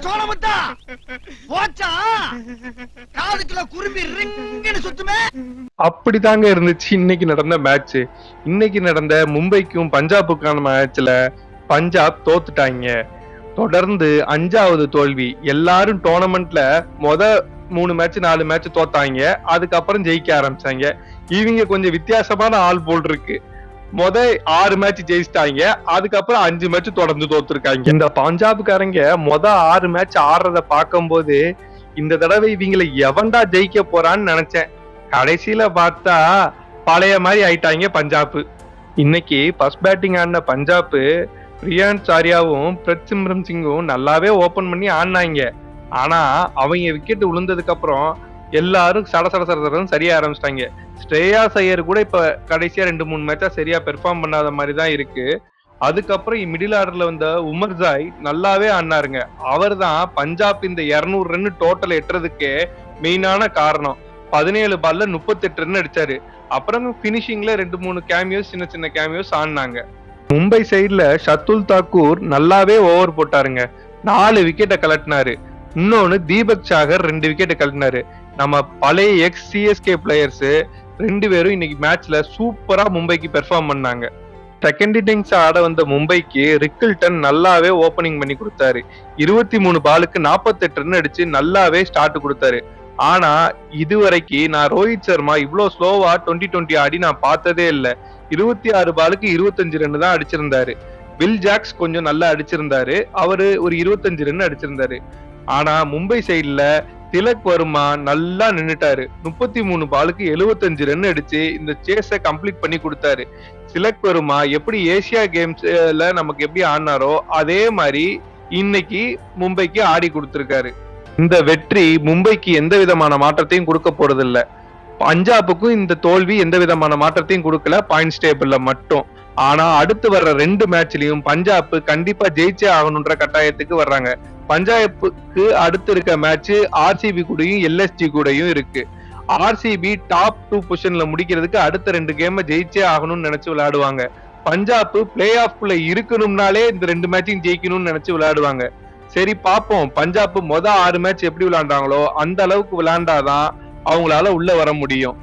சோழமுத்தா போச்சா காதுக்குள்ள குருவி ரிங்குன்னு சுத்துமே. அப்படிதாங்க இருந்துச்சு இன்னைக்கு நடந்த மேட்ச். இன்னைக்கு நடந்த மும்பைக்கும் பஞ்சாபுக்கான மேட்ச்ல பஞ்சாப் தோத்துட்டாங்க. தொடர்ந்து 5வது தோல்வி. எல்லாரும் டோர்னமெண்ட்ல 3 மேட்ச் 4 மேட்ச் தோத்தாங்க, அதுக்கப்புறம் ஜெயிக்க ஆரம்பிச்சாங்க. இவங்க கொஞ்சம் வித்தியாசமான ஆள் போல் இருக்கு. 6 மேட்ச் ஜெயிச்சிட்டாங்க, அதுக்கப்புறம் 5 மேட்ச் தொடர்ந்து தோத்துருக்காங்க. இந்த பஞ்சாப்காரங்க 6 மேட்ச் ஆடுறத பார்க்கும்போது இந்த தடவை இவங்களை எவன்டா ஜெயிக்க போறான்னு நினைச்சேன். கடைசியில பார்த்தா பழைய மாதிரி ஆயிட்டாங்க பஞ்சாப். இன்னைக்கு ஃபர்ஸ்ட் பேட்டிங் ஆடின பஞ்சாப் ரியான் சாரியாவும் பிரத்சிம்ரன் சிங்கும் நல்லாவே ஓபன் பண்ணி ஆடினாங்க. ஆனா அவங்க விக்கெட் விழுந்ததுக்கு அப்புறம் எல்லாரும் சட சரியா ஆரம்பிச்சிட்டாங்க. ஸ்ரேயாஸ் ஐயர் கூட இப்ப கடைசியா 2-3 மேட்சா சரியா பெர்ஃபார்ம் பண்ணாத மாதிரி தான் இருக்கு. அதுக்கப்புறம் மிடில் ஆர்டர்ல வந்த உமர்ஜாய் நல்லாவே ஆடினாருங்க. அவர் தான் பஞ்சாப் இந்த 200 ரன் டோட்டல் எட்டுறதுக்கு மெயினான காரணம். 17 பால்ல 38 ரன் அடிச்சாரு. அப்புறம் பினிஷிங்ல 2-3 கேமியோஸ், சின்ன கேமியோஸ் ஆடினாங்க. மும்பை சைட்ல ஷத்துல் தாக்கூர் நல்லாவே ஓவர் போட்டாருங்க. 4 விக்கெட்டை கலட்டினாரு. இன்னொன்னு தீபக் சாகர் 2 விக்கெட் கலட்டினாரு. நம்ம பழைய எக்ஸ் சிஎஸ்கே பிளேயர்ஸ் 2 பேரும் இன்னைக்கு மேட்ச்ல சூப்பரா மும்பைக்கு பெர்ஃபார்ம் பண்ணாங்க. செகண்ட் இன்னிங்ஸ் ஆட வந்த மும்பைக்கு ரிக்கில்டன் நல்லாவே ஓபனிங் பண்ணி கொடுத்தாரு. 23 பாலுக்கு 48 ரன் அடிச்சு நல்லாவே ஸ்டார்ட் கொடுத்தாரு. ஆனா இதுவரைக்கும் நான் ரோஹித் சர்மா இவ்வளவு ஸ்லோவா 2020 ஆடி நான் பார்த்ததே இல்ல. 26 பாலுக்கு 25 ரன் தான் அடிச்சிருந்தாரு. வில் ஜாக்ஸ் கொஞ்சம் நல்லா அடிச்சிருந்தாரு, அவரு ஒரு 25 ரன் அடிச்சிருந்தாரு. ஆனா மும்பை சைட்ல திலக் வர்மா நல்லா நின்னுட்டாரு. 33 பாலுக்கு 75 ரன் அடிச்சு இந்த சேஸ கம்ப்ளீட் பண்ணி கொடுத்தாரு. திலக் வர்மா எப்படி ஏசியா கேம்ஸ்ல நமக்கு எப்படி ஆடினாரோ அதே மாதிரி இன்னைக்கு மும்பைக்கு ஆடி கொடுத்திருக்காரு. இந்த வெற்றி மும்பைக்கு எந்த விதமான மாற்றத்தையும் கொடுக்க போறது இல்ல. பஞ்சாபுக்கும் இந்த தோல்வி எந்த விதமான மாற்றத்தையும் கொடுக்கல, பாயிண்ட்ஸ் டேபிள்ல மட்டும். ஆனா அடுத்து வர்ற 2 மேட்ச்லயும் பஞ்சாப் கண்டிப்பா ஜெயிச்சே ஆகணும்ன்ற கட்டாயத்துக்கு வர்றாங்க. பஞ்சாபுக்கு அடுத்து இருக்க மேட்ச் ஆர்சிபி கூடயும் எல்எஸ்ஜி கூடயும் இருக்கு. ஆர்சிபி டாப் 2 பொசிஷன்ல முடிக்கிறதுக்கு அடுத்த 2 கேம ஜெயிச்சே ஆகணும்னு நினைச்சு விளையாடுவாங்க. பஞ்சாப் பிளே ஆஃப்ல இருக்கணும்னாலே இந்த 2 மேட்சையும் ஜெயிக்கணும்னு நினைச்சு விளையாடுவாங்க. சரி பாப்போம், பஞ்சாப் 6 மேட்ச் எப்படி விளையாண்டாங்களோ அந்த அளவுக்கு விளையாண்டாதான் அவங்களால உள்ள வர முடியும்.